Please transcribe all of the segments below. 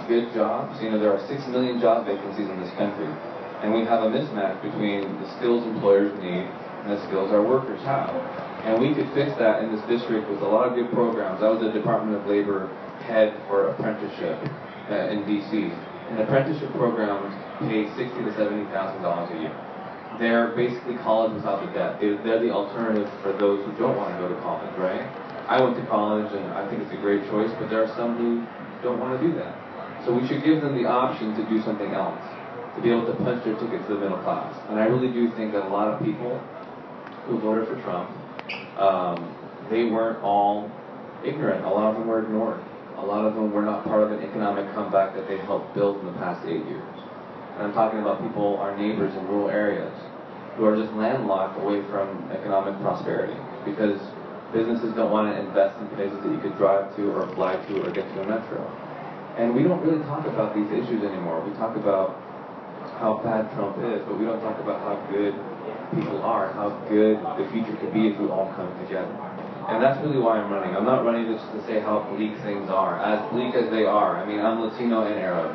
good jobs. You know, there are 6 million job vacancies in this country, and we have a mismatch between the skills employers need and the skills our workers have. And we could fix that in this district with a lot of good programs. I was the Department of Labor head for apprenticeship in DC. And apprenticeship programs pay $60,000 to $70,000 a year. They're basically college without the debt. They're the alternative for those who don't want to go to college, right? I went to college and I think it's a great choice, but there are some who don't want to do that. So we should give them the option to do something else, to be able to punch their ticket to the middle class. And I really do think that a lot of people who voted for Trump, they weren't all ignorant. A lot of them were ignored. A lot of them were not part of an economic comeback that they helped build in the past 8 years. And I'm talking about people, our neighbors in rural areas, who are just landlocked away from economic prosperity because businesses don't want to invest in places that you could drive to or fly to or get to a metro. And we don't really talk about these issues anymore. We talk about how bad Trump is, but we don't talk about how good people are, how good the future could be if we all come together. And that's really why I'm running. I'm not running just to say how bleak things are, as bleak as they are. I mean, I'm Latino and Arab.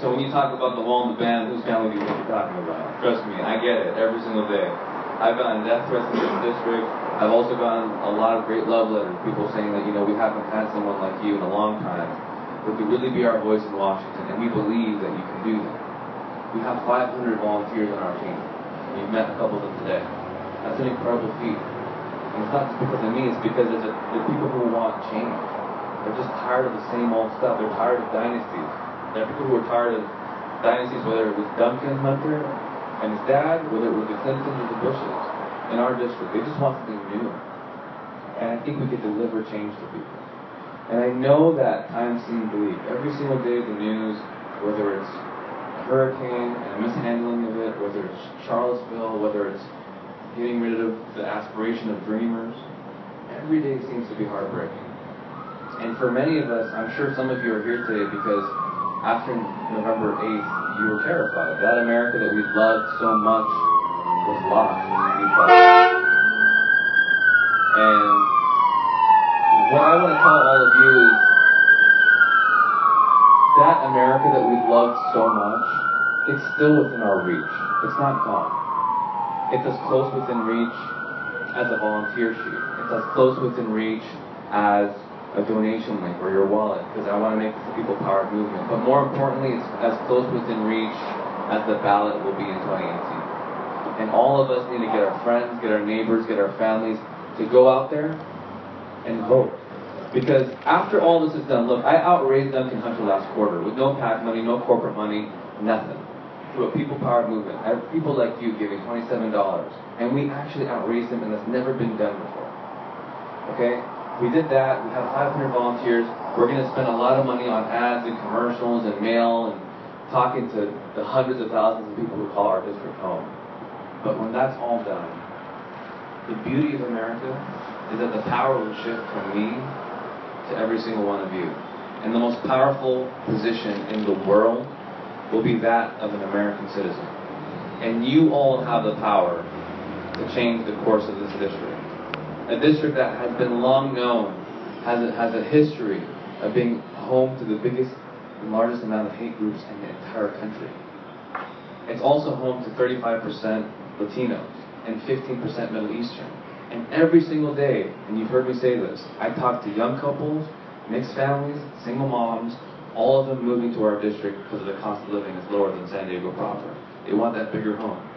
So when you talk about the wall and the band, whose family do you think you're talking about? Trust me, I get it every single day. I've gotten death threats in this district. I've also gotten a lot of great love letters, people saying that, you know, we haven't had someone like you in a long time who could really be our voice in Washington, and we believe that you can do that. We have 500 volunteers on our team. We've met a couple of them today. That's an incredible feat. And it's not just because of me, it's because there's people who want change. They're just tired of the same old stuff. They're tired of dynasties. There are people who are tired of dynasties, whether it was Duncan Hunter and his dad, whether it was the Clintons or the Bushes in our district. They just want something new. And I think we could deliver change to people. And I know that times seem bleak. Every single day the news, whether it's a hurricane and a mishandling of it, whether it's Charlottesville, whether it's getting rid of the aspiration of dreamers, every day seems to be heartbreaking. And for many of us, I'm sure some of you are here today because after November 8th, you were terrified. That America that we loved so much was lost. And what I want to tell all of you is that America that we loved so much, it's still within our reach. It's not gone. It's as close within reach as a volunteer sheet. It's as close within reach as a donation link or your wallet, because I want to make this a people powered movement. But more importantly, it's as close within reach as the ballot will be in 2018. And all of us need to get our friends, get our neighbors, get our families to go out there and vote. Because after all this is done, look, I outraised Duncan Hunter last quarter with no PAC money, no corporate money, nothing. Through a people-powered movement. I have people like you giving $27. And we actually outraised him, and that's never been done before. Okay? We did that. We have 500 volunteers. We're going to spend a lot of money on ads and commercials and mail and talking to the hundreds of thousands of people who call our district home. But when that's all done, the beauty of America is that the power will shift from me to every single one of you. And the most powerful position in the world will be that of an American citizen. And you all have the power to change the course of this district. A district that has been long known, has a history of being home to the biggest and largest amount of hate groups in the entire country. It's also home to 35% Latinos and 15% Middle Eastern. And every single day, and you've heard me say this, I talk to young couples, mixed families, single moms, all of them moving to our district because the cost of living is lower than San Diego proper. They want that bigger home.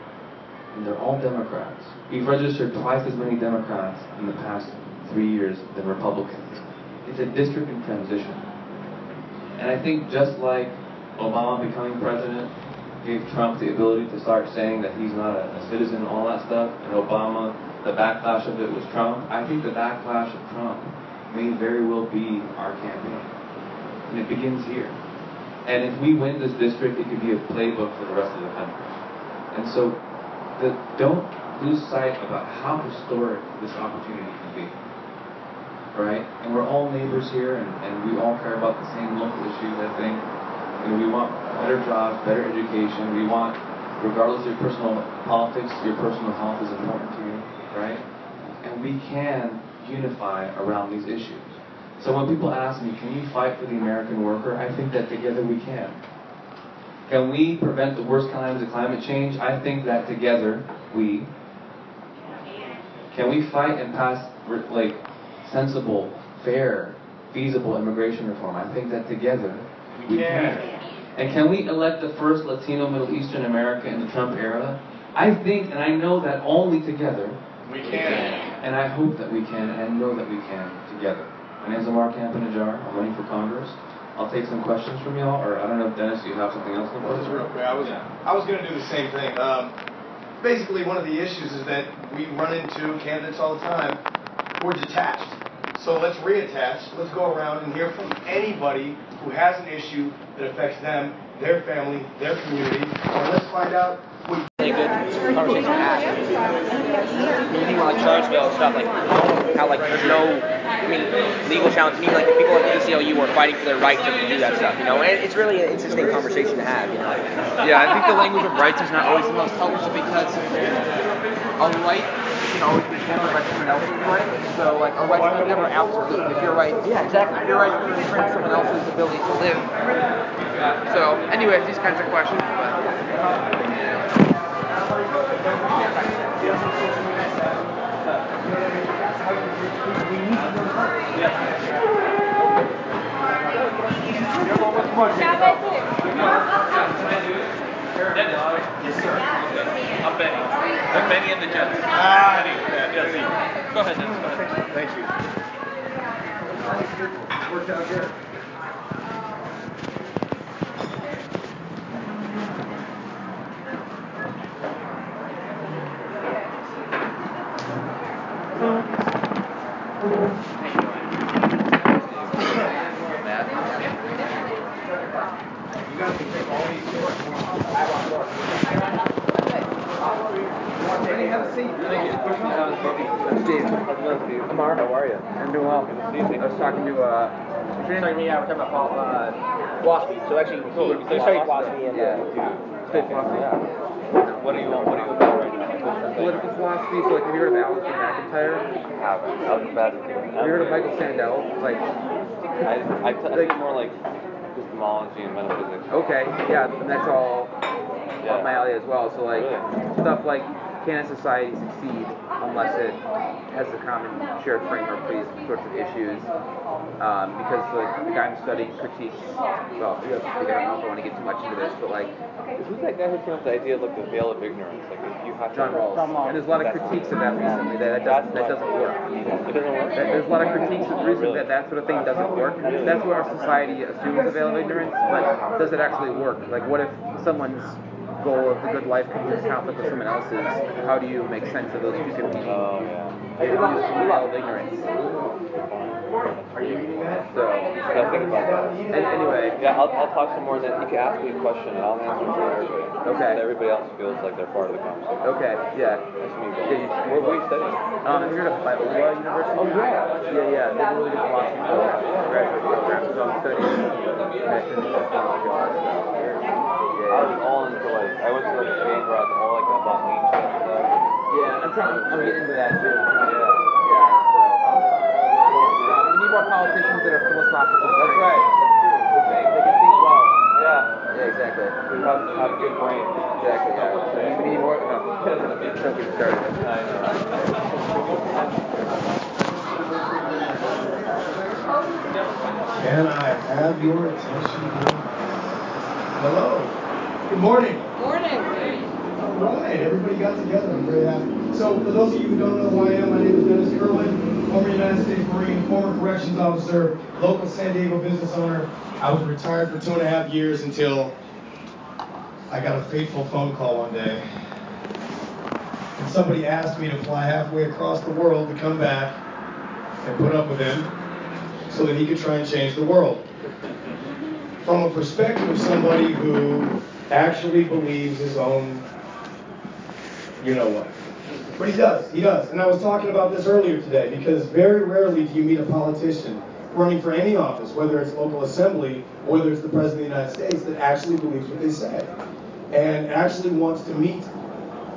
And they're all Democrats. We've registered twice as many Democrats in the past 3 years than Republicans. It's a district in transition. And I think just like Obama becoming president gave Trump the ability to start saying that he's not a citizen and all that stuff, and Obama, the backlash of it was Trump, I think the backlash of Trump may very well be our campaign. And it begins here. And if we win this district, it could be a playbook for the rest of the country. And so, don't lose sight about how historic this opportunity can be. Right? And we're all neighbors here, and we all care about the same local issues, I think. And we want better jobs, better education. We want, regardless of your personal politics, your personal health is important to you, right? And we can unify around these issues. So when people ask me, can you fight for the American worker? I think that together we can. Can we prevent the worst kinds of climate change? I think that together we can. We fight and pass sensible, fair, feasible immigration reform? I think that together we can. And can we elect the first Latino Middle Eastern American in the Trump era? I think and I know that only together we can. And I hope that we can, and I know that we can together. My name's Ammar Campa. I'm running for Congress. I'll take some questions from y'all, or I don't know if Dennis, you have something else to Well, just real quick, I was going to do the same thing. Basically, one of the issues is that we run into candidates all the time who are detached. So let's reattach. Let's go around and hear from anybody who has an issue that affects them, their family, their community, and let's find out what really good conversation to have. When you think about Charlottesville and stuff, how there's no, legal challenge. Like the people at the ACLU are fighting for their right to do that stuff, and it's really an interesting conversation to have, Yeah, I think the language of rights is not always the most helpful because a right can always be handled by someone else's right. So a right is never absolute. If you're right, yeah, exactly. If you're right, you infringe someone else's ability to live. So, anyways, these kinds of questions. Yes, sir. I'm Benny. I'm Benny and the Jets. Yes. Go ahead, Dennis. Go ahead. Thank you. Worked out good. Ammar, how are you? I'm doing well. I was talking to, we're talking about philosophy. So actually, you studied philosophy and What do you want about right now? political philosophy. So have you heard of Alistair McIntyre? I was about to do it. Have you heard of Michael Sandel? I think more like epistemology and metaphysics. Okay, yeah, and that's all up my alley as well. So stuff like, can a society succeed unless it has a common shared framework for these sorts of issues? Because the guy I'm studying critiques, I don't know if I want to get too much into this, but Who's that guy who came up with the idea of the veil of ignorance? If you have John Rawls. And there's a lot of critiques of that recently, that doesn't work. It doesn't work? There's a lot of critiques of the reason that sort of thing doesn't work. That's what our society assumes a veil of ignorance, but does it actually work? What if someone's goal of the good life comes in conflict with someone else's? How do you make sense of those two competing? Oh, yeah. Veil of ignorance. Are you reading that? So, I'll think about that. Anyway. Yeah, I'll talk some more, and then you can ask me a question, and I'll answer it for everybody. Okay. And everybody else feels like they're part of the conversation. Okay, yeah. Nice to meet you. Where were you studying? Have you heard of Biola University? Oh, yeah. Yeah. They have a really good philosophy graduate program. So I'm studying mission and technology all that stuff. I was all into I went to a phase where I was all about ancient stuff. Yeah, I'm getting into that too. Yeah. We need more politicians that are philosophical. That's right. They can think well. Yeah, exactly. Have a good brain. Exactly, yeah. So we need more. No, don't get started. I know. Can I have your attention? Hello. Good morning. Morning. All right, everybody got together. I'm very happy. So, for those of you who don't know who I am, my name is Dennis Kerwin, former United States Marine, former corrections officer, local San Diego business owner. I was retired for 2.5 years until I got a fateful phone call one day. And somebody asked me to fly halfway across the world to come back and put up with him so that he could try and change the world. From a perspective of somebody who actually believes his own, you know what. But he does. And I was talking about this earlier today because very rarely do you meet a politician running for any office, whether it's local assembly or whether it's the President of the United States, that actually believes what they say and actually wants to meet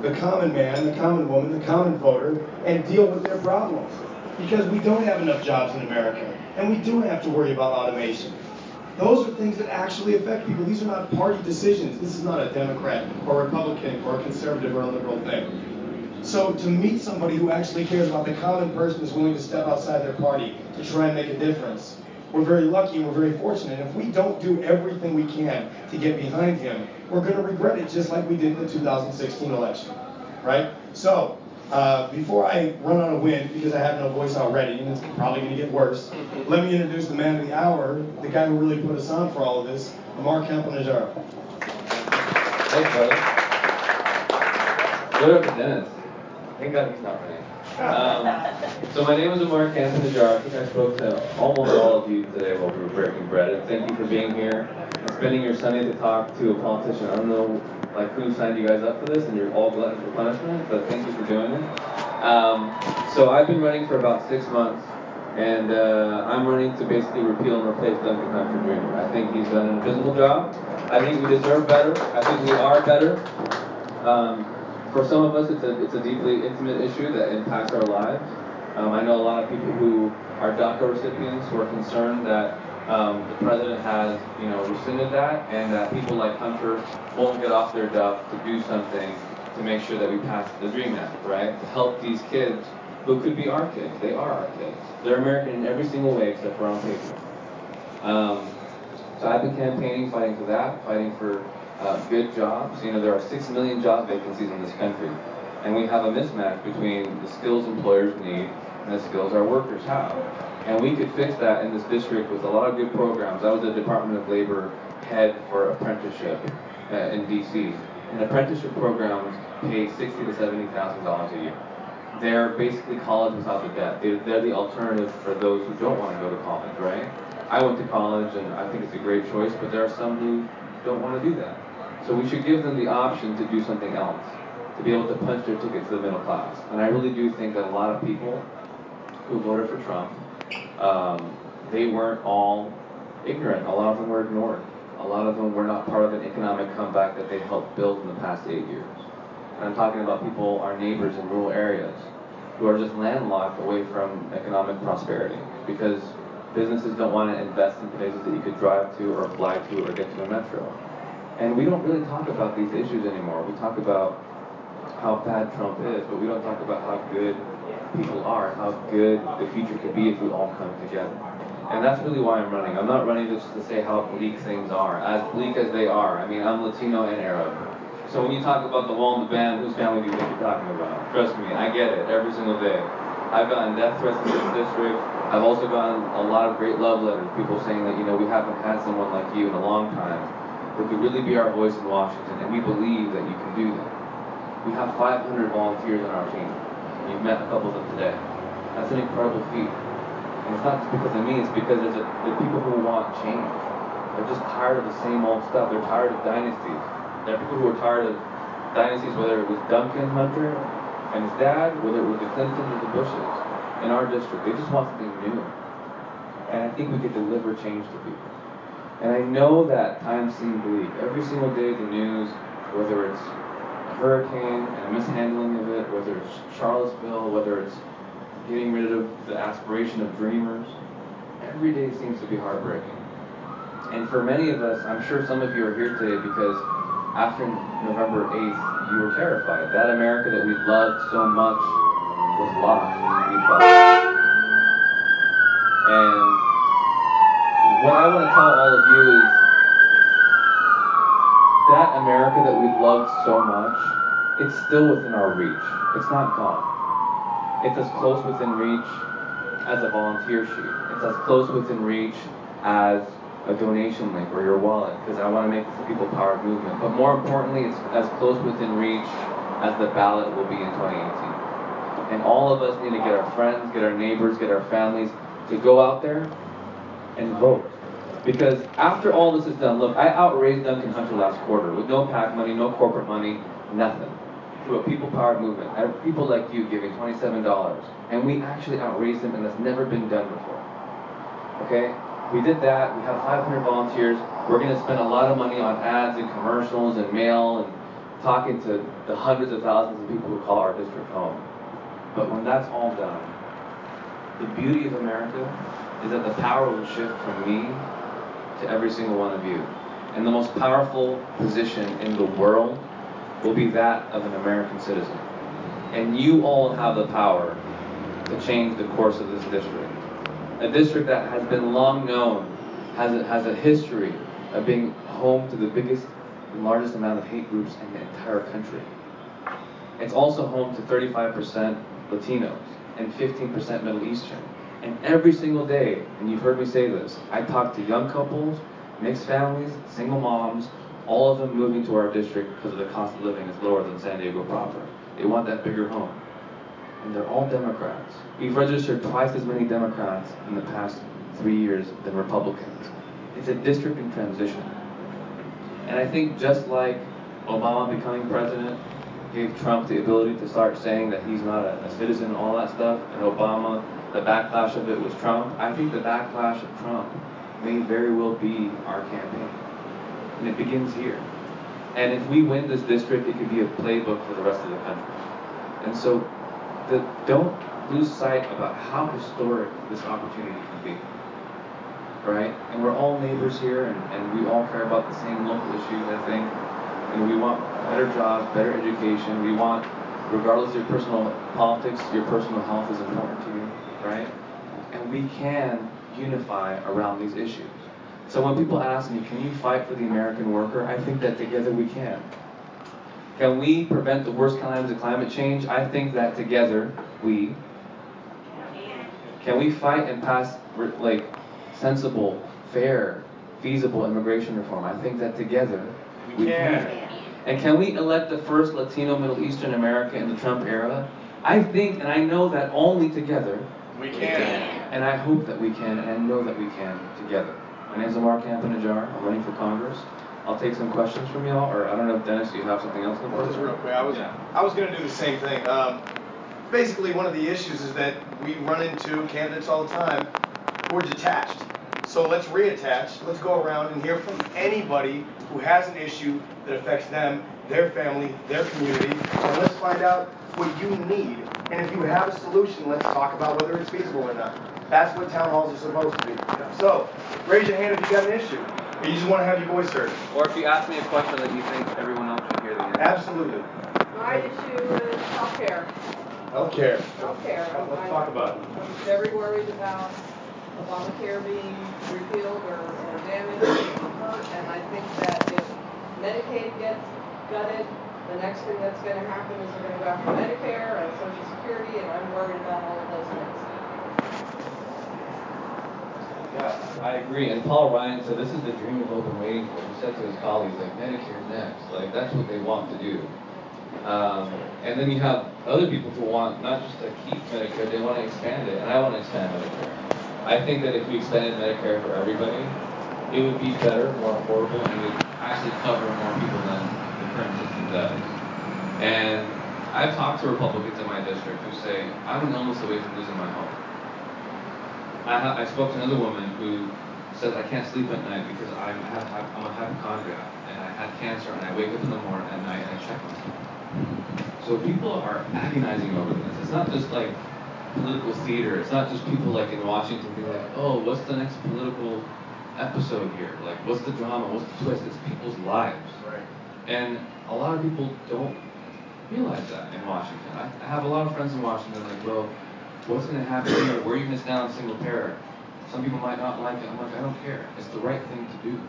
the common man, the common woman, the common voter, and deal with their problems. because we don't have enough jobs in America, and we do have to worry about automation. Those are things that actually affect people. These are not party decisions. This is not a Democrat or Republican or a conservative or a liberal thing. So to meet somebody who actually cares about the common person, is willing to step outside their party to try and make a difference, we're very lucky and we're very fortunate. If we don't do everything we can to get behind him, we're going to regret it just like we did in the 2016 election, right? So before I run out of wind, because I have no voice already, and it's probably going to get worse, let me introduce the man of the hour, the guy who really put us on for all of this, Ammar Campa. Thanks, brother. What up to Dennis? Thank God he's not running. So my name is Ammar Campa. I think I spoke to almost all of you today while we were breaking bread, and thank you for being here and spending your Sunday to talk to a politician. I don't know who signed you guys up for this, and you're all glutton for punishment, but thank you for doing it. So I've been running for about 6 months, and I'm running to basically repeal and replace Duncan Hunter Jr. I think he's done an invisible job. I think we deserve better. I think we are better. For some of us, it's a deeply intimate issue that impacts our lives. I know a lot of people who are DACA recipients who are concerned that the president has, rescinded that, and that people like Hunter won't get off their duff to do something to make sure that we pass the DREAM Act, right? To help these kids who could be our kids. They are our kids. They're American in every single way except for on paper. So I've been campaigning, fighting for that, fighting for good jobs. There are 6 million job vacancies in this country, and we have a mismatch between the skills employers need and the skills our workers have. And we could fix that in this district with a lot of good programs. I was the Department of Labor head for apprenticeship in DC. And apprenticeship programs pay $60,000 to $70,000 a year. They're basically college without the debt. They're the alternative for those who don't want to go to college, right? I went to college, and I think it's a great choice, but there are some who don't want to do that. So we should give them the option to do something else, to be able to punch their ticket to the middle class. And I really do think that a lot of people who voted for Trump, they weren't all ignorant. A lot of them were ignored. A lot of them were not part of an economic comeback that they helped build in the past 8 years. And I'm talking about people, our neighbors in rural areas, who are just landlocked away from economic prosperity because businesses don't want to invest in places that you could drive to or fly to or get to a metro. And we don't really talk about these issues anymore. We talk about how bad Trump is, but we don't talk about how good people are, how good the future could be if we all come together. And that's really why I'm running. I'm not running just to say how bleak things are, as bleak as they are. I mean, I'm Latino and Arab. So when you talk about the wall and the band, whose family do you think you're talking about? Trust me, I get it every single day. I've gotten death threats in this district. I've also gotten a lot of great love letters, people saying that, we haven't had someone like you in a long time who could really be our voice in Washington, and we believe that you can do that. We have 500 volunteers on our team. You've met a couple of them today. That's an incredible feat. And it's not just because of me, it's because there are people who want change. They're just tired of the same old stuff. They're tired of dynasties. There are people who are tired of dynasties, whether it was Duncan Hunter and his dad, whether it was the Clintons or the Bushes in our district. They just want something new. And I think we could deliver change to people. And I know that times seem bleak. Every single day the news, whether it's a hurricane and a mishandling of it, whether it's Charlottesville, whether it's getting rid of the aspiration of dreamers, every day seems to be heartbreaking. And for many of us, I'm sure some of you are here today because after November 8th, you were terrified. That America that we loved so much was lost, we thought. And what I want to tell all of you is that America that we loved so much, it's still within our reach. It's not gone. It's as close within reach as a volunteer sheet. It's as close within reach as a donation link or your wallet, because I want to make this a people-powered movement. But more importantly, it's as close within reach as the ballot will be in 2018. And all of us need to get our friends, get our neighbors, get our families to go out there and vote. Because after all this is done, look, I outraised Duncan Hunter last quarter with no PAC money, no corporate money, nothing. Through a people-powered movement. I have people like you giving $27. And we actually outraised him, and that's never been done before. Okay? We did that. We have 500 volunteers. We're going to spend a lot of money on ads and commercials and mail and talking to the hundreds of thousands of people who call our district home. But when that's all done, The beauty of America is that the power will shift from me to every single one of you. And the most powerful position in the world will be that of an American citizen. And you all have the power to change the course of this district. A district that has been long known, has a history of being home to the biggest and largest amount of hate groups in the entire country. It's also home to 35% Latinos and 15% Middle Eastern. And every single day, and you've heard me say this, I talk to young couples, mixed families, single moms, all of them moving to our district because of the cost of living is lower than San Diego proper. They want that bigger home. And they're all Democrats. We've registered twice as many Democrats in the past 3 years than Republicans. It's a district in transition. And I think just like Obama becoming president gave Trump the ability to start saying that he's not a citizen and all that stuff, and Obama, the backlash of it was Trump, I think the backlash of Trump may very well be our campaign. And it begins here. And if we win this district, it could be a playbook for the rest of the country. And so don't lose sight about how historic this opportunity can be. Right? And we're all neighbors here, and we all care about the same local issues, I think. And we want better jobs, better education. We want, regardless of your personal politics, your personal health is important to you, right? And we can unify around these issues. So when people ask me, can you fight for the American worker? I think that together we can. Can we prevent the worst kinds of climate change? I think that together we can. We fight and pass sensible, fair, feasible immigration reform? I think that together we can. And can we elect the first Latino Middle Eastern American in the Trump era? I think and I know that only together We can. And I hope that we can, and I know that we can together. My name is Ammar Campa. I'm running for Congress. I'll take some questions from y'all, or I don't know if Dennis, you have something else in the Just real quick, I was going to do the same thing. Basically, one of the issues is that we run into candidates all the time who are detached. So let's reattach. Let's go around and hear from anybody who has an issue that affects them, their family, their community, and let's find out what you need. And if you have a solution, let's talk about whether it's feasible or not. That's what town halls are supposed to be. So, raise your hand if you got an issue, or you just want to have your voice heard. Or if you ask me a question that you think everyone else should hear the answer. Absolutely. My issue is healthcare. Healthcare. Healthcare. Let's talk about it. I'm very worried about Obamacare being repealed or damaged or hurt, and I think that if Medicaid gets gutted, the next thing that's going to happen is they're going to go after Medicare and Social Security, and I'm worried about all of those things. Yeah, I agree. And Paul Ryan said this is the dream of open wage. He said to his colleagues, like, Medicare's next. Like, that's what they want to do. And then you have other people who want not just to keep Medicare, they want to expand it. And I want to expand Medicare. I think that if we expanded Medicare for everybody, it would be better, more affordable, and it would actually cover more people than the current system does. And I've talked to Republicans in my district who say, I'm an illness away from losing my home. I spoke to another woman who says, I can't sleep at night because I'm a hypochondriac, and I had cancer, and I wake up in the morning at night and I check myself. So people are agonizing over this. It's not just like political theater. It's not just people like in Washington being like, oh, what's the next political episode here? Like, what's the drama? What's the twist? It's people's lives. Right. And a lot of people don't realize that in Washington. I have a lot of friends in Washington like, well, what's going to happen here? Where are you going to stand on single payer? Some people might not like it. I'm like, I don't care. It's the right thing to do.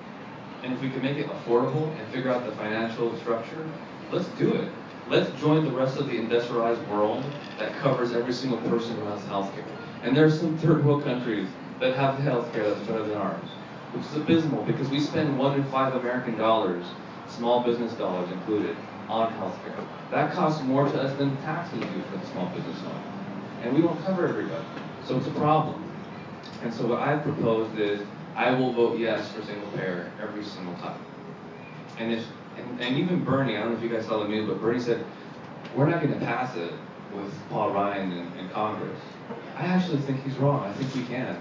And if we can make it affordable and figure out the financial structure, let's do it. Let's join the rest of the industrialized world that covers every single person who has health care. And there are some third world countries that have health care that's better than ours, which is abysmal because we spend 1 in 5 American dollars, small business dollars included, on health care. That costs more to us than taxes do for the small business owner. And we don't cover everybody. So it's a problem. And so what I've proposed is I will vote yes for single payer every single time. And even Bernie, I don't know if you guys saw the news, but Bernie said, we're not going to pass it with Paul Ryan in Congress. I actually think he's wrong. I think we can.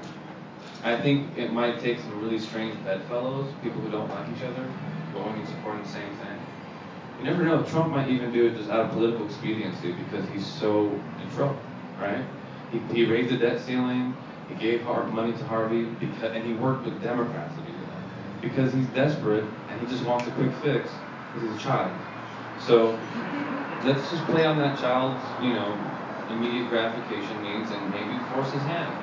I think it might take some really strange bedfellows, people who don't like each other, going and supporting the same thing. You never know. Trump might even do it just out of political expediency because he's so in trouble, right? He raised the debt ceiling. He gave money to Harvey, and he worked with Democrats to do that because he's desperate and he just wants a quick fix because he's a child. So let's just play on that child's, immediate gratification needs and maybe force his hand.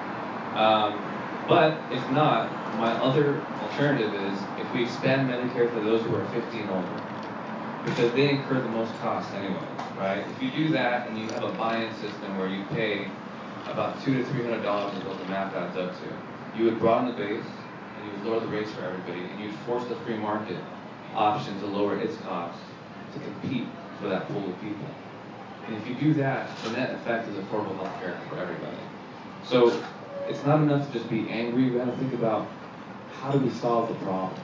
But if not, my other alternative is if we expand Medicare for those who are 50 and older, because they incur the most cost anyways, right? If you do that and you have a buy-in system where you pay about $200 to $300 is what the math adds up to, you would broaden the base and you would lower the rates for everybody, and you'd force the free market option to lower its costs to compete for that pool of people. And if you do that, the net effect is affordable health care for everybody. So it's not enough to just be angry. We have to think about how do we solve the problem,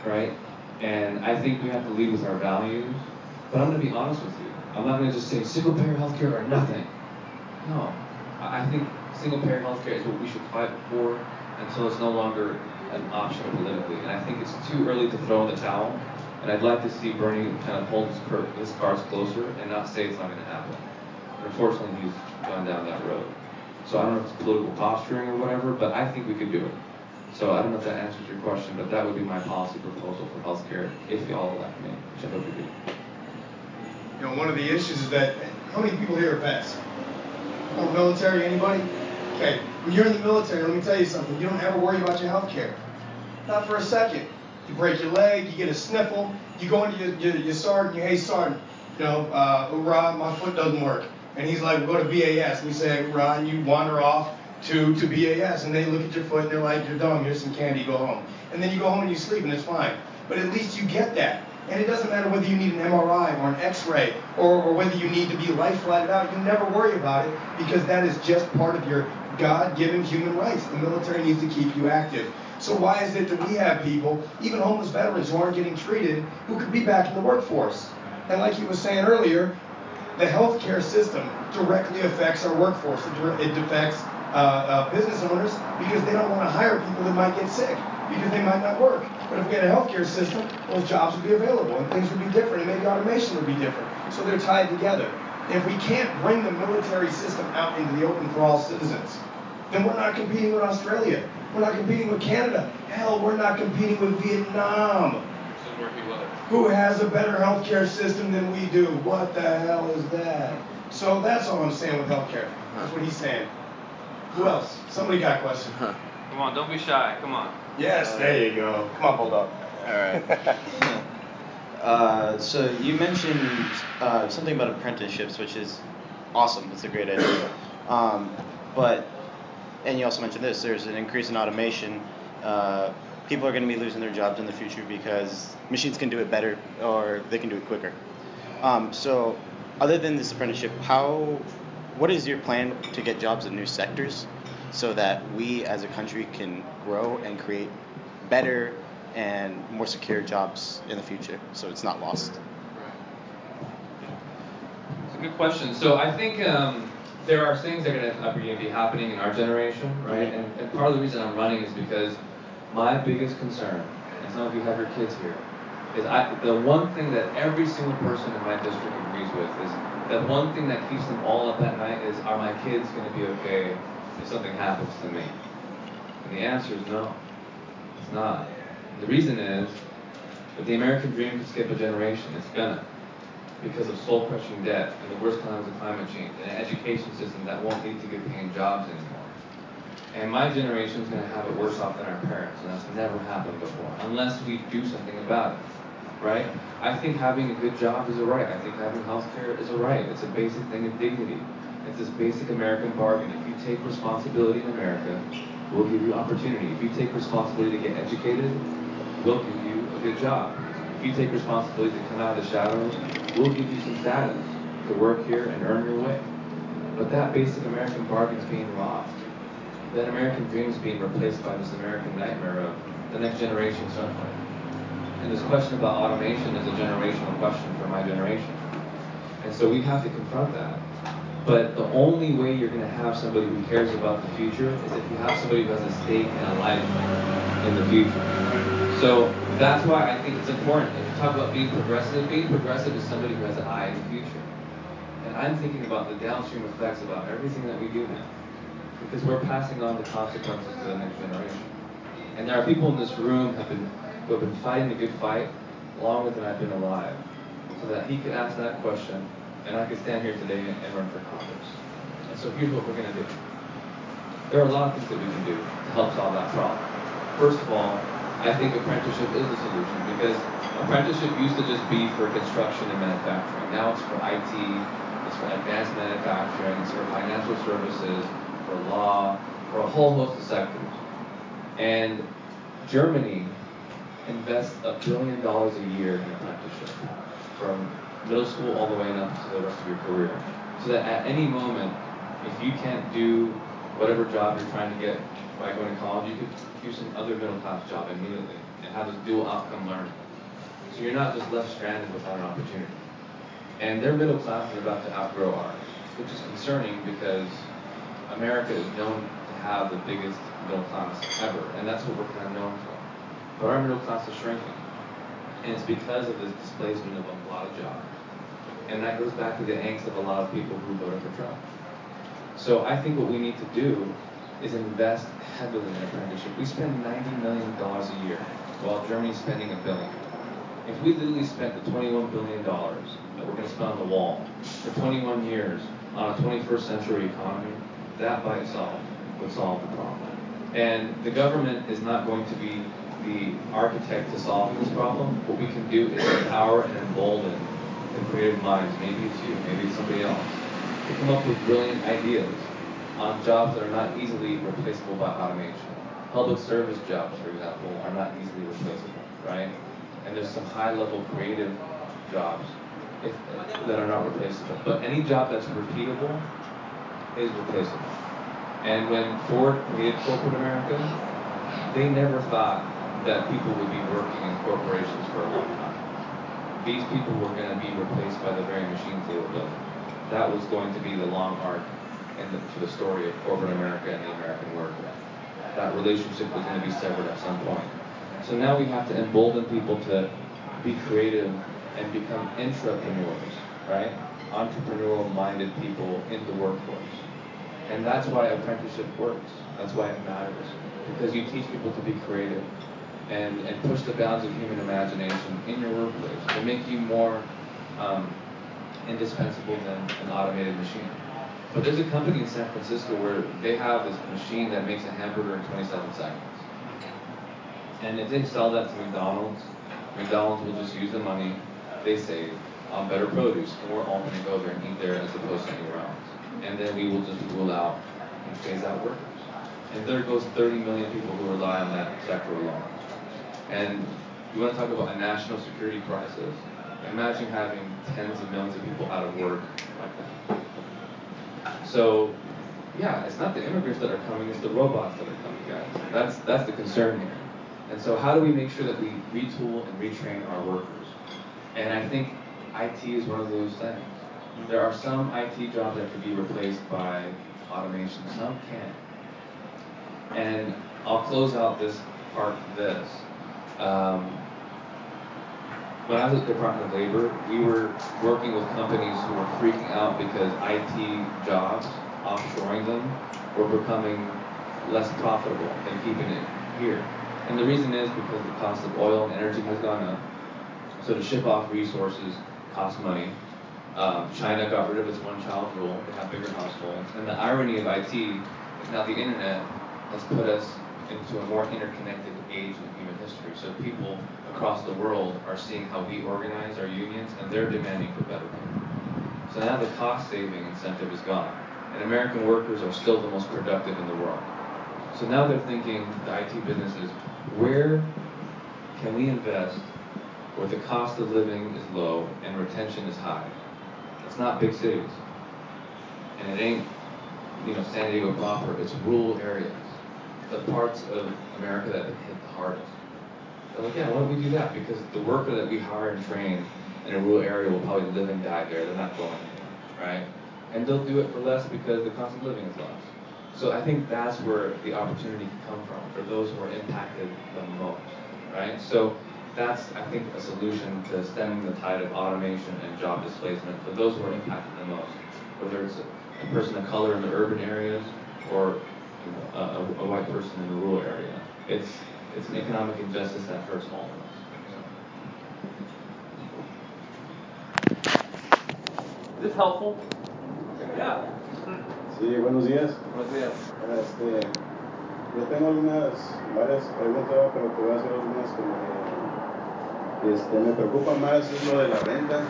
right? And I think we have to lead with our values. But I'm going to be honest with you. I'm not going to just say single-payer health care or nothing. No. I think single-payer health care is what we should fight for until it's no longer an option politically. And I think it's too early to throw in the towel. And I'd like to see Bernie kind of hold his cards closer and not say it's not going to happen. But unfortunately, he's gone down that road. So I don't know if it's political posturing or whatever, but I think we could do it. So I don't know if that answers your question, but that would be my policy proposal for healthcare if y'all elect me, which I hope you do. One of the issues is that how many people here are vets? Oh, military, anybody? Okay, when you're in the military, let me tell you something. You don't ever worry about your health care. Not for a second. You break your leg, you get a sniffle, you go into your sergeant, hey sergeant, hoorah, my foot doesn't work. And he's like, we'll go to BAS. And we say, hoorah, and you wander off to BAS, and they look at your foot and they're like, you're dumb, here's some candy, go home. And then you go home and you sleep and it's fine. But at least you get that. And it doesn't matter whether you need an MRI or an X-ray or whether you need to be life flatted out. You never worry about it because that is just part of your God-given human rights. The military needs to keep you active. So why is it that we have people, even homeless veterans who aren't getting treated, who could be back in the workforce? And like you were saying earlier, the healthcare system directly affects our workforce. It affects business owners because they don't want to hire people that might get sick because they might not work. But if we had a healthcare system, those jobs would be available and things would be different and maybe automation would be different. So they're tied together. And if we can't bring the military system out into the open for all citizens, then we're not competing with Australia. We're not competing with Canada. Hell, we're not competing with Vietnam, who has a better healthcare system than we do. What the hell is that? So that's all I'm saying with healthcare. That's what he's saying. Who else? Somebody got a question. Come on, don't be shy. Come on. Yes, there you go. Come on, Bulldog. All right. So you mentioned something about apprenticeships, which is awesome. It's a great idea. And you also mentioned this, there's an increase in automation. People are going to be losing their jobs in the future because machines can do it better or they can do it quicker. So other than this apprenticeship, what is your plan to get jobs in new sectors so that we as a country can grow and create better and more secure jobs in the future so it's not lost? It's a good question. So I think there are things that are going to be happening in our generation, right? And part of the reason I'm running is because my biggest concern, and some of you have your kids here, is the one thing that every single person in my district agrees with is that one thing that keeps them all up at night is, are my kids going to be okay if something happens to me? And the answer is no, it's not. The reason is that the American dream could skip a generation. It's gonna. Because of soul-crushing debt and the worst times of climate change and an education system that won't lead to good paying jobs anymore. And my generation is going to have it worse off than our parents, and that's never happened before, unless we do something about it, right? I think having a good job is a right. I think having health care is a right. It's a basic thing of dignity. It's this basic American bargain. If you take responsibility in America, we'll give you opportunity. If you take responsibility to get educated, we'll give you a good job. If you take responsibility to come out of the shadows, we'll give you some status to work here and earn your way. But that basic American bargain is being lost. That American dream is being replaced by this American nightmare of the next generation suffering. And this question about automation is a generational question for my generation. And so we have to confront that. But the only way you're going to have somebody who cares about the future is if you have somebody who has a stake and a life in the future. So that's why I think it's important. If you talk about being progressive is somebody who has an eye in the future. And I'm thinking about the downstream effects about everything that we do now. Because we're passing on the consequences to the next generation. And there are people in this room who have been fighting the good fight longer than I've been alive, so that he could ask that question, and I could stand here today and run for Congress. And so here's what we're going to do. There are a lot of things that we can do to help solve that problem. First of all, I think apprenticeship is the solution, because apprenticeship used to just be for construction and manufacturing. Now it's for IT, it's for advanced manufacturing, it's for financial services, for law, for a whole host of sectors. And Germany invests $1 billion a year in apprenticeship, from middle school all the way up to the rest of your career. So that at any moment, if you can't do whatever job you're trying to get by going to college, you could do some other middle class job immediately and have this dual outcome learning. So you're not just left stranded without an opportunity. And their middle class is about to outgrow ours, which is concerning because America is known to have the biggest middle class ever, and that's what we're kind of known for. But our middle class is shrinking, and it's because of this displacement of a lot of jobs. And that goes back to the angst of a lot of people who voted for Trump. So I think what we need to do is invest heavily in apprenticeship. We spend $90 million a year, while Germany's spending $1 billion. If we literally spent the $21 billion that we're going to spend on the wall for 21 years on a 21st century economy, that by itself would solve the problem. And the government is not going to be the architect to solve this problem. What we can do is empower and embolden the creative minds, maybe it's you, maybe it's somebody else, to come up with brilliant ideas on jobs that are not easily replaceable by automation. Public service jobs, for example, are not easily replaceable, right? And there's some high-level creative jobs that are not replaceable. But any job that's repeatable is replaceable. And when Ford created corporate America, they never thought that people would be working in corporations for a long time. These people were going to be replaced by the very machines they were building. That was going to be the long arc for the story of corporate America and the American worker. That relationship was going to be severed at some point. So now we have to embolden people to be creative and become intrapreneurs, right? Entrepreneurial-minded people in the workforce. And that's why apprenticeship works. That's why it matters. Because you teach people to be creative and push the bounds of human imagination in your workplace to make you more indispensable than an automated machine. But there's a company in San Francisco where they have this machine that makes a hamburger in 27 seconds. And if they sell that to McDonald's, McDonald's will just use the money they save on better produce, and we're all going to go there and eat there as opposed to anywhere else. And then we will just rule out and phase out workers. And there goes 30 million people who rely on that sector alone. And you want to talk about a national security crisis? Imagine having tens of millions of people out of work like that. So, yeah, it's not the immigrants that are coming, it's the robots that are coming, guys. That's the concern here. And so how do we make sure that we retool and retrain our workers? And I think IT is one of those things. There are some IT jobs that can be replaced by automation, some can't. And I'll close out this part with this. When I was at the Department of Labor, we were working with companies who were freaking out because IT jobs, offshoring them, were becoming less profitable than keeping it here. And the reason is because the cost of oil and energy has gone up. So to ship off resources costs money. China got rid of its one-child rule. They have bigger households. And the irony of IT is now the internet has put us into a more interconnected age in human history. So people across the world are seeing how we organize our unions, and they're demanding for better pay. So now the cost-saving incentive is gone, and American workers are still the most productive in the world. So now they're thinking, the IT businesses, where can we invest where the cost of living is low and retention is high? It's not big cities, and it ain't, San Diego proper. It's rural areas, the parts of America that have been hit the hardest. They're like, yeah, why don't we do that? Because the worker that we hire and train in a rural area will probably live and die there. They're not going anywhere, right? And they'll do it for less because the cost of living is less. So I think that's where the opportunity can come from for those who are impacted the most, right? So that's, I think, a solution to stemming the tide of automation and job displacement for those who are impacted the most, whether it's a person of color in the urban areas or a white person in the rural area. It's an economic injustice that hurts all of us. Is this helpful? Yeah. Sí, buenos días. Buenos días. Yo tengo varias preguntas, pero te voy a hacer algunas que me preocupan más, es lo de la renta.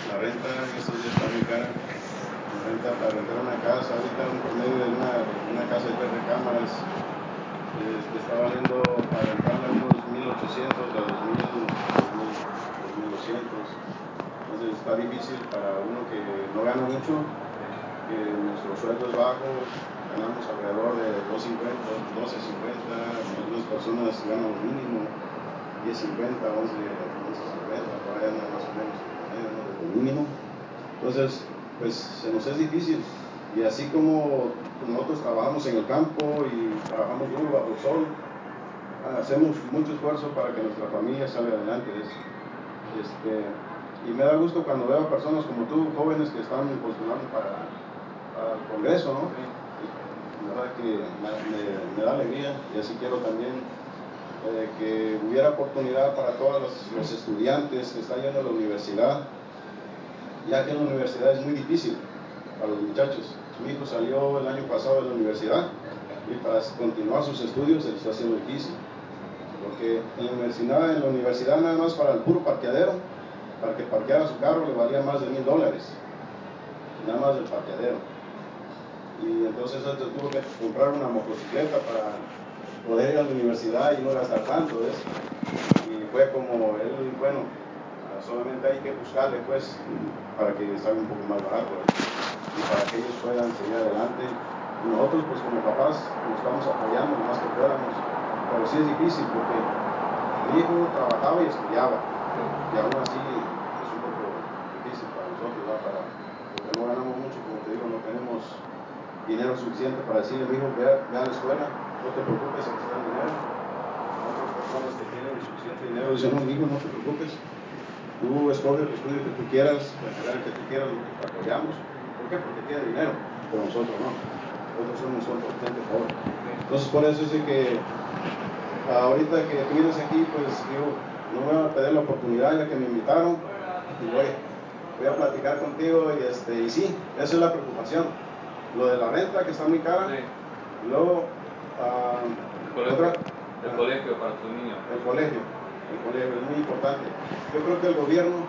La renta en estos días está muy cara. La renta para rentar una casa, ahorita un promedio de una casa de 3 recámaras está valiendo para rentarla unos 1.800 a 2.200. Entonces está difícil para uno que no gana mucho, que nuestro sueldo es bajo, ganamos alrededor de 12.50, algunas personas ganan mínimo 10.50, 11.50, por ahí andan más o menos el mínimo. Entonces, pues se nos es difícil. Y así como nosotros trabajamos en el campo y trabajamos duro bajo el sol, hacemos mucho esfuerzo para que nuestra familia salga adelante. Y me da gusto cuando veo a personas como tú, jóvenes que están postulando para el Congreso, ¿no? La verdad que me da alegría, y así quiero también que hubiera oportunidad para todos los estudiantes que están yendo a la universidad, ya que en la universidad es muy difícil para los muchachos. Mi hijo salió el año pasado de la universidad y para continuar sus estudios se le está haciendo difícil, porque en la universidad nada más para el puro parqueadero, para que parqueara su carro le valía más de $1,000, nada más del parqueadero. Y entonces él tuvo que comprar una motocicleta para poder ir a la universidad y no gastar tanto, ¿ves? Y fue como él, bueno, solamente hay que buscarle, pues, para que salga un poco más barato, ¿ves? Y para que ellos puedan seguir adelante. Y nosotros, pues, como papás, nos estamos apoyando lo más que podamos, pero sí es difícil porque mi hijo trabajaba y estudiaba, y aún así es un poco difícil para nosotros, ¿verdad? Porque no ganamos mucho, como te digo, no tenemos dinero suficiente para decirle, mi hijo, ve a la escuela, no te preocupes, aquí está el dinero. Otras personas que tienen suficiente dinero dicen, no, hijo, no te preocupes, tú escoge el estudio que tú quieras, la carrera que tú quieras, te apoyamos. ¿Por qué? Porque tiene dinero, pero nosotros no. Nosotros somos gente pobre. Entonces, por eso es de que ahorita que tú vienes aquí, pues digo, no voy a perder la oportunidad ya que me invitaron y voy a platicar contigo y sí, esa es la preocupación. Lo de la renta, que está muy cara. Sí. Y luego, el colegio para tus niños. El colegio es muy importante. Yo creo que el gobierno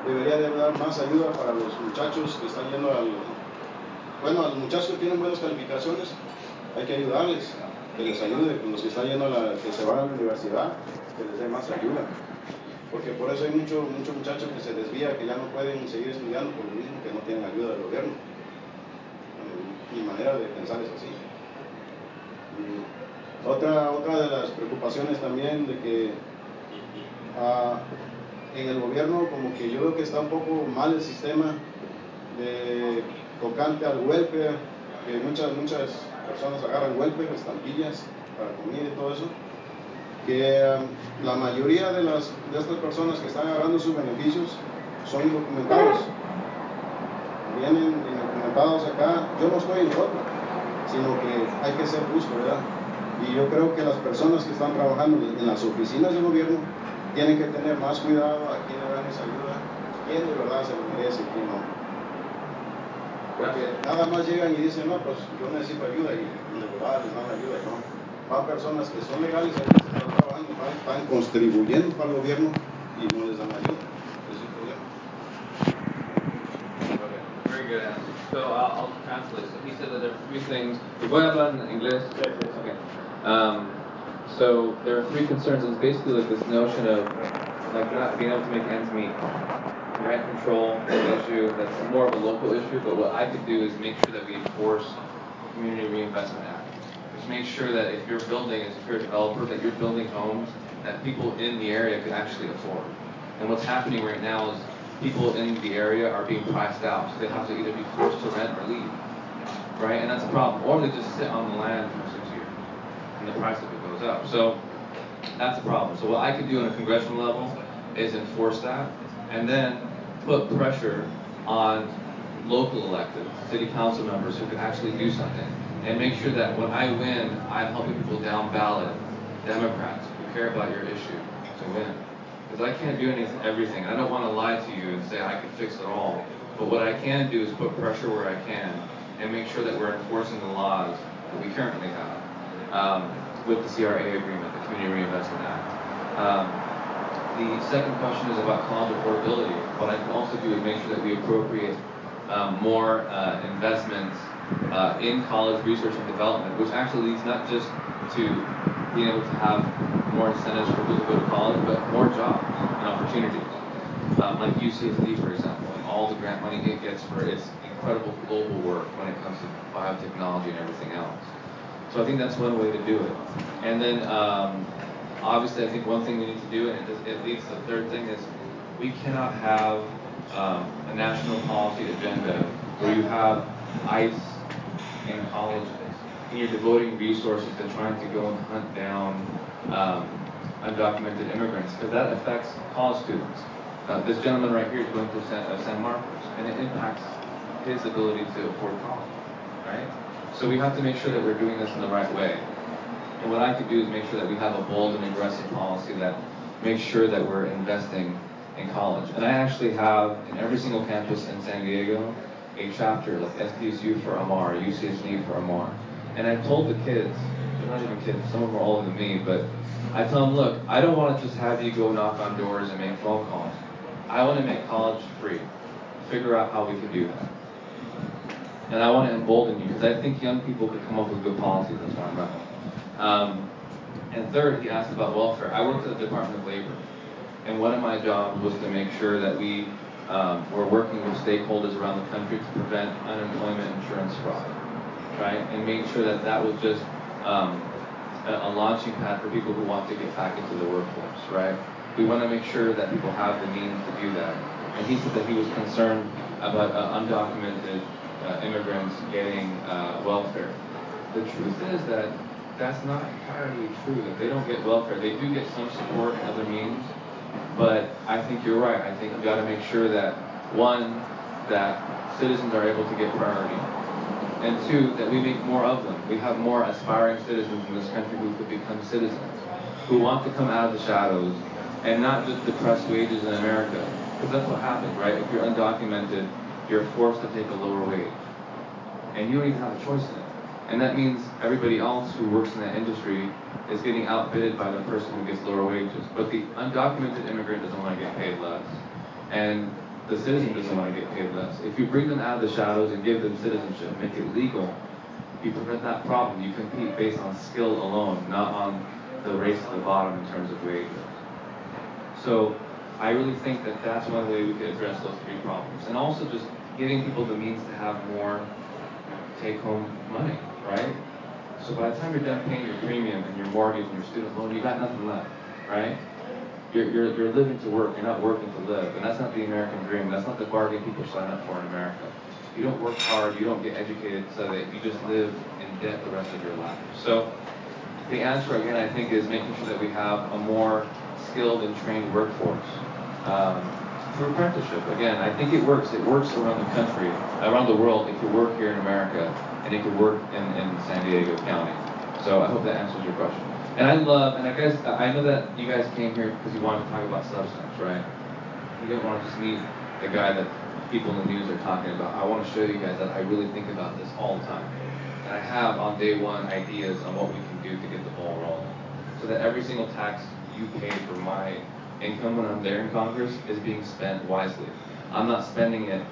debería de dar más ayuda para los muchachos que están yendo a los muchachos que tienen buenas calificaciones, hay que ayudarles, que les ayude, los que están yendo que se van a la universidad, que les dé más ayuda. Porque por eso hay muchos muchachos que se desvían, que ya no pueden seguir estudiando por lo mismo que no tienen ayuda del gobierno. Mi manera de pensar es así. Y otra de las preocupaciones también de que en el gobierno como que yo veo que está un poco mal el sistema de tocante al welfare, que muchas personas agarran welfare, estampillas para comida y todo eso, que la mayoría de estas personas que están agarrando sus beneficios son indocumentados. Vienen indocumentados acá. Yo no estoy en contra, sino que hay que ser justo, ¿verdad? Y yo creo que las personas que están trabajando en las oficinas del gobierno tienen que tener más cuidado a quién le dan esa ayuda, quién de verdad se lo merece y quién no. Porque nada más llegan y dicen, no, pues yo necesito ayuda y de verdad les dan ayuda y no. Van personas que son legales, que están trabajando, están contribuyendo para el gobierno y no les dan ayuda. Ese es el problema. Very good answer. So I'll translate. So he said that there are three things. ¿Voy a hablar en inglés? Yes, yes. Okay. So there are three concerns. It's basically like this notion of like not being able to make ends meet. Rent control is an issue that's more of a local issue, but what I could do is make sure that we enforce the Community Reinvestment Act. Just make sure that if you're building, if you're a developer, that you're building homes that people in the area could actually afford. And what's happening right now is people in the area are being priced out, so they have to either be forced to rent or leave, right? And that's a problem. Or they just sit on the land for 6 years, and the price of it goes up. So That's a problem. So what I could do on a congressional level is enforce that, and then put pressure on local electeds, city council members who can actually do something, and make sure that when I win, I'm helping people down ballot, Democrats who care about your issue, to win. Because I can't do everything. I don't want to lie to you and say I can fix it all. But what I can do is put pressure where I can and make sure that we're enforcing the laws that we currently have with the CRA agreement, the Community Reinvestment Act. The second question is about college affordability. What I can also do is make sure that we appropriate more investments in college research and development, which actually leads not just to being able to have more incentives for people to go to college, but more jobs and opportunities. Like UCSD, for example, and all the grant money it gets for its incredible global work when it comes to biotechnology and everything else. So I think that's one way to do it. And then obviously I think one thing we need to do, and it leads to the third thing, is we cannot have a national policy agenda where you have ICE in colleges and you're devoting resources to trying to go and hunt down undocumented immigrants, because that affects college students. This gentleman right here is going to San Marcos, and it impacts his ability to afford college, right? So we have to make sure that we're doing this in the right way. And what I could do is make sure that we have a bold and aggressive policy that makes sure that we're investing in college. And I actually have, in every single campus in San Diego, a chapter like SDSU for Ammar, UCSD for Ammar. And I told the kids, they're not even kids, some of them are older than me, but I tell them, look, I don't want to just have you go knock on doors and make phone calls. I want to make college free. Figure out how we can do that. And I want to embolden you, because I think young people could come up with good policies. That's why I'm at. And third, he asked about welfare. I worked at the Department of Labor, and one of my jobs was to make sure that we were working with stakeholders around the country to prevent unemployment insurance fraud, right? And make sure that that was just a launching pad for people who want to get back into the workforce, right? We want to make sure that people have the means to do that. And he said that he was concerned about undocumented immigrants getting welfare. The truth is that that's not entirely true, that they don't get welfare. They do get some support and other means, but I think you're right. I think we've got to make sure that, one, that citizens are able to get priority, and two, that we make more of them. We have more aspiring citizens in this country who could become citizens, who want to come out of the shadows and not just depress wages in America, because that's what happens, right? If you're undocumented, you're forced to take a lower wage, and you don't even have a choice in it. And that means everybody else who works in that industry is getting outbid by the person who gets lower wages. But the undocumented immigrant doesn't want to get paid less, and the citizen doesn't want to get paid less. If you bring them out of the shadows and give them citizenship, make it legal, you prevent that problem. You compete based on skill alone, not on the race to the bottom in terms of wages. So I really think that that's one way we could address those three problems. And also just giving people the means to have more take-home money, right? So by the time you're done paying your premium and your mortgage and your student loan, you got nothing left, right? You're living to work, you're not working to live. And that's not the American dream. That's not the bargain people sign up for in America. You don't work hard, you don't get educated so that you just live in debt the rest of your life. So the answer, again, I think, is making sure that we have a more skilled and trained workforce. Through apprenticeship, again, I think it works. It works around the country, around the world. It could work here in America, and it could work in San Diego County. So I hope that answers your question. And I know that you guys came here because you wanted to talk about substance, right? You didn't want to just meet the guy that people in the news are talking about. I want to show you guys that I really think about this all the time. And I have, on day one, ideas on what we can do to get the ball rolling. So that every single tax you pay for my income when I'm there in Congress is being spent wisely. I'm not spending it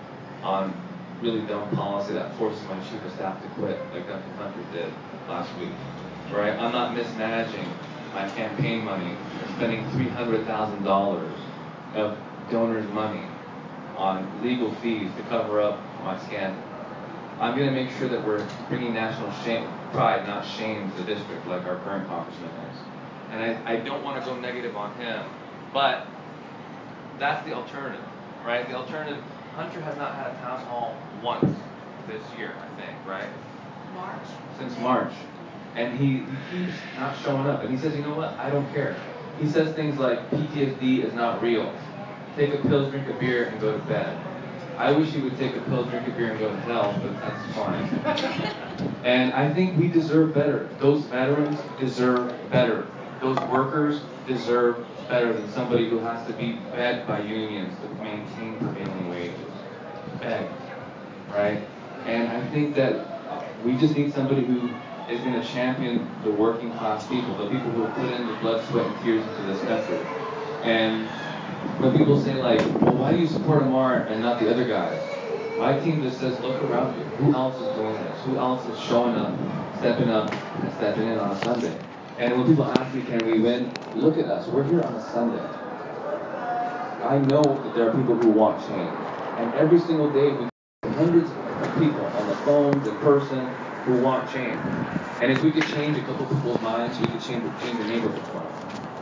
on really dumb policy that forces my chief of staff to quit, like Dr. Hunter did last week, right? I'm not mismanaging my campaign money and spending $300,000 of donors' money on legal fees to cover up my scandal. I'm going to make sure that we're bringing national pride, not shame, to the district, like our current congressman is. And I don't want to go negative on him, but that's the alternative, right? The alternative, Hunter has not had a town hall once this year, I think, right? March. Since March. And he keeps not showing up. And he says, you know what? I don't care. He says things like, PTSD is not real. Take a pill, drink a beer, and go to bed. I wish he would take a pill, drink a beer, and go to hell, but that's fine. And I think we deserve better. Those veterans deserve better. Those workers deserve better than somebody who has to be begged by unions to maintain prevailing wages. Begged, right? And I think that we just need somebody who is going to champion the working class people, the people who have put in the blood, sweat, and tears into this country. And when people say like, well, why do you support Ammar and not the other guys? My team just says, look around you. Who else is doing this? Who else is showing up, and stepping in on a Sunday? And when people ask me, can we win? Look at us. We're here on a Sunday. I know that there are people who want change. And every single day, we have hundreds of people on the phones, in person, who want change. And if we could change a couple people's minds, we could change the neighborhood's mind.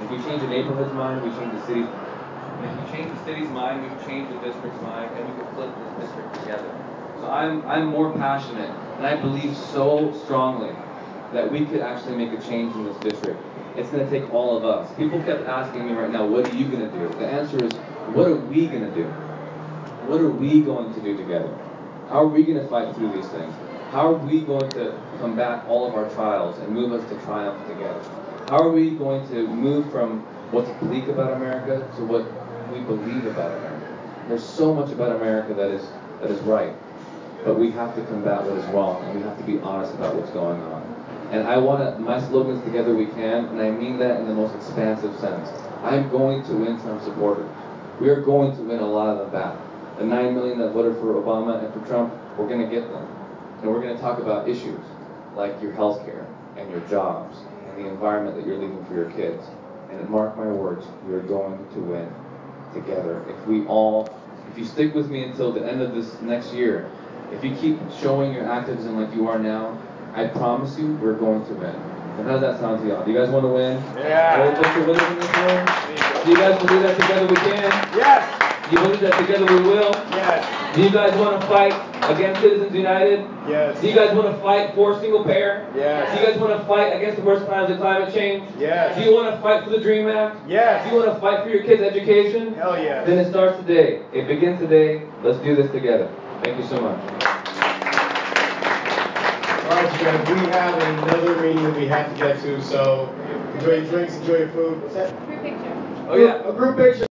If we change the neighborhood's mind, we change the city's mind. And if we change the city's mind, we can change the district's mind, and we can flip this district together. So I'm more passionate, and I believe so strongly that we could actually make a change in this district. It's going to take all of us. People kept asking me right now, what are you going to do? The answer is, what are we going to do? What are we going to do together? How are we going to fight through these things? How are we going to combat all of our trials and move us to triumph together? How are we going to move from what's bleak about America to what we believe about America? There's so much about America that is right, but we have to combat what is wrong, and we have to be honest about what's going on. And my slogan is Together We Can, and I mean that in the most expansive sense. I'm going to win some supporters. We are going to win a lot of them back. The 9 million that voted for Obama and for Trump, we're going to get them. And we're going to talk about issues like your health care and your jobs and the environment that you're leaving for your kids. And mark my words, we are going to win together. If you stick with me until the end of this next year, if you keep showing your activism like you are now, I promise you, we're going to win. And how does that sound to y'all? Do you guys want to win? Yeah. Put your winners in this room? Do you guys believe that together we can? Yes. Do you believe that together we will? Yes. Do you guys want to fight against Citizens United? Yes. Do you guys want to fight for single payer? Yes. Do you guys want to fight against the worst crimes of climate change? Yes. Do you want to fight for the DREAM Act? Yes. Do you want to fight for your kids' education? Hell yes. Then it starts today. It begins today. Let's do this together. Thank you so much. All right, you guys, we have another meeting that we have to get to, so enjoy your drinks, enjoy your food. What's that? Group picture. Oh yeah. A group picture.